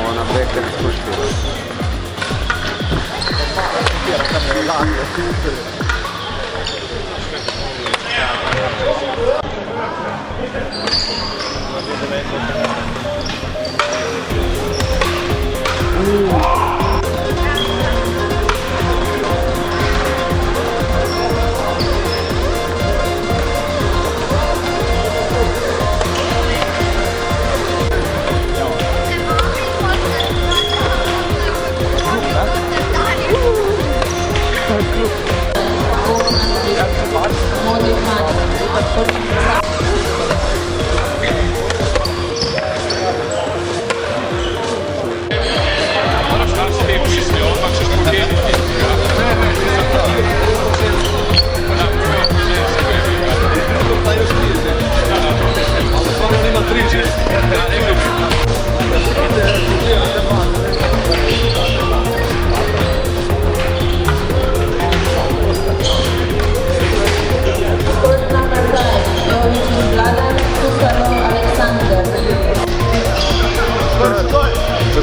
Una becca di scortino.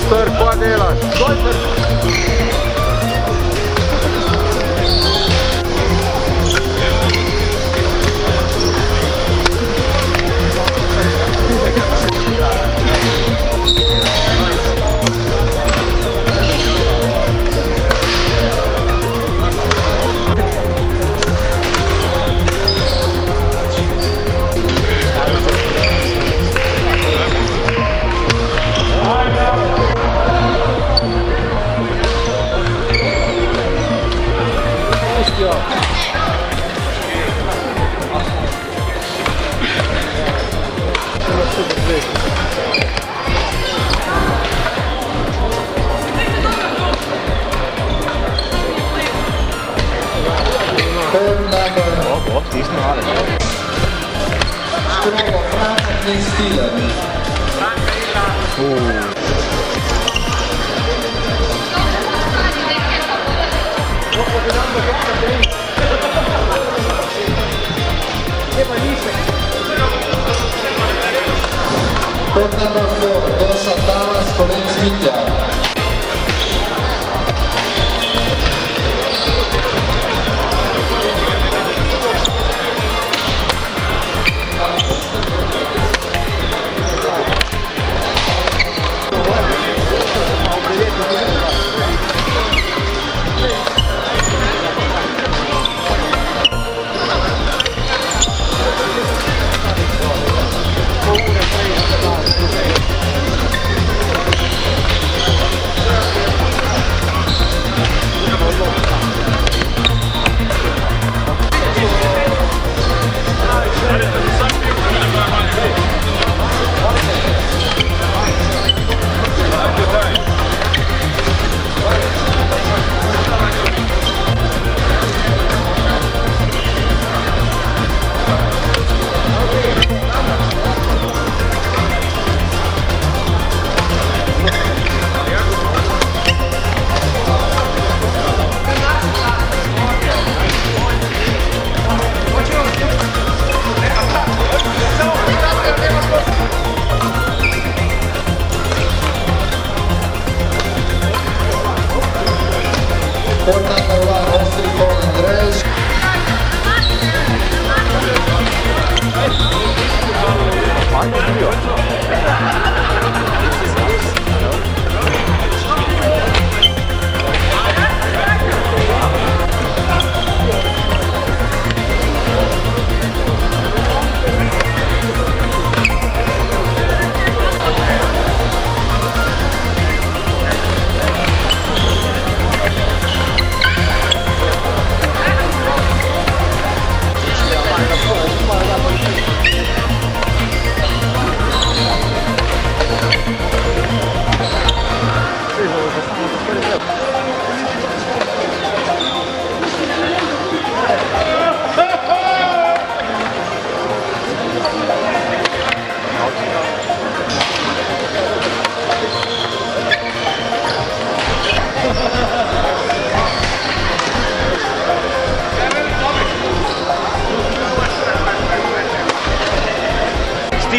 Star, qua delaš? Die is nog aardig. Strovo, Franca, Cristina. Court number 4, Dos Atalas, Colin Smith.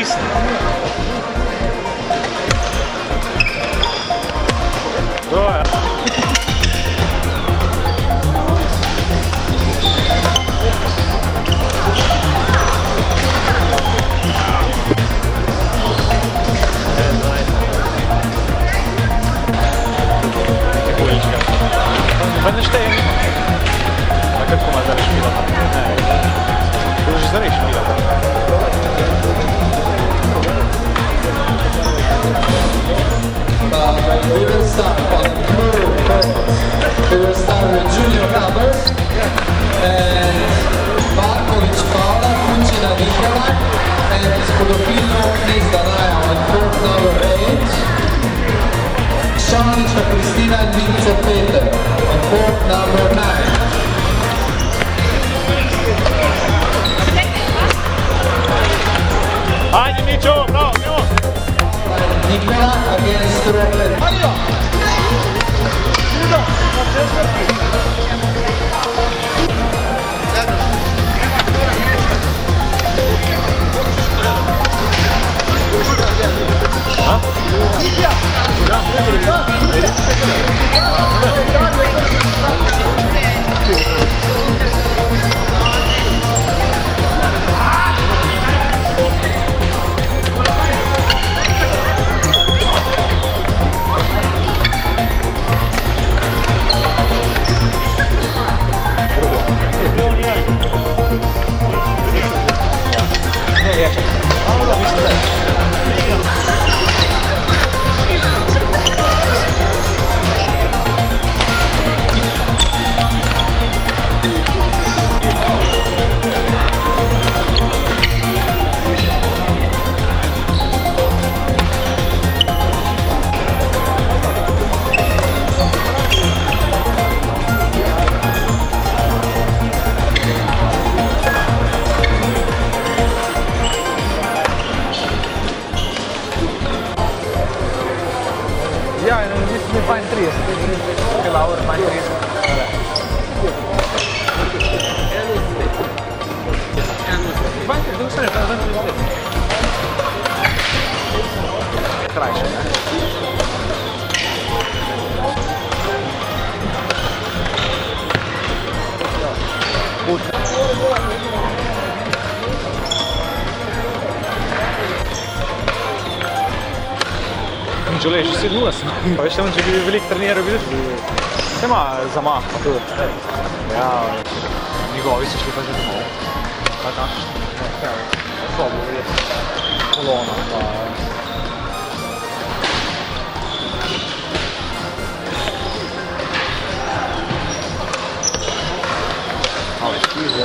stisni. To je. Będę stehen. Ma kako ima zdaj špila? Ne. To že zdaj špila. We will start on the blue court. We will start with junior numbers. And Markovic Paula, Kucina Nikola, and Spodopino Nizdanaja on court number 8. Šanića Kristina and Vince Peter on court number 9. Ajde Mićo, bravo, bravo. Nikola against Robert. Ja, mislim, da je 32. Bila ura 32. Krajše, ne? Želeš, si nula sem. Veš, tam, če bi veliko treniral, vidiš, se ima zamah, pa tudi. Ja, njegovi so šli pa že domov. Pa takšni, ja, sobo, verjetno. Kolona, pa... Oh, excuse me.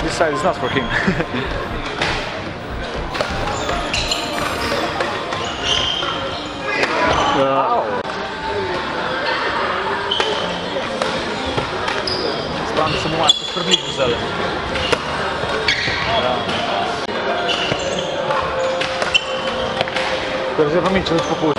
This side is not for him. Spram da se mu Marko Skrbnik vzeli. Zdaj pa Mičević popušča.